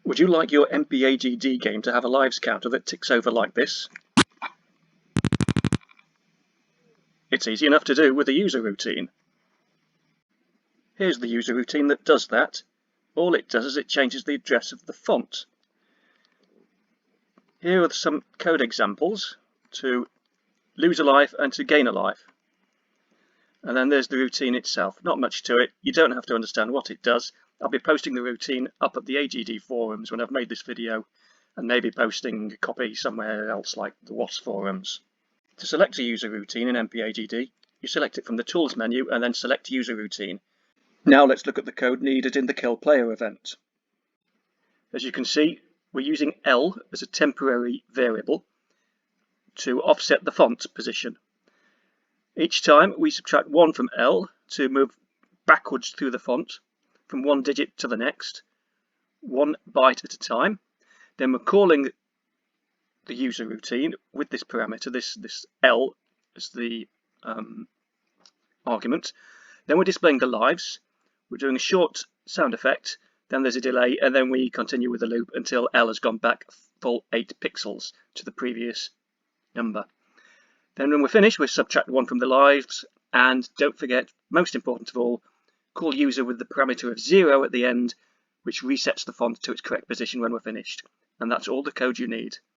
Would you like your MPAGD game to have a lives counter that ticks over like this? It's easy enough to do with a user routine. Here's the user routine that does that. All it does is it changes the address of the font. Here are some code examples to lose a life and to gain a life. And then there's the routine itself. Not much to it. You don't have to understand what it does. I'll be posting the routine up at the AGD forums when I've made this video, and maybe posting a copy somewhere else like the WAS forums. To select a user routine in MPAGD, you select it from the Tools menu and then select User Routine. Now let's look at the code needed in the Kill Player event. As you can see, we're using L as a temporary variable to offset the font position. Each time we subtract 1 from L to move backwards through the font from one digit to the next, 1 byte at a time. Then we're calling the user routine with this parameter, this L as the argument. Then we're displaying the lives. We're doing a short sound effect, then there's a delay, and then we continue with the loop until L has gone back full 8 pixels to the previous number. Then when we're finished, we subtract 1 from the lives, and don't forget, most important of all, call user with the parameter of 0 at the end, which resets the font to its correct position when we're finished. And that's all the code you need.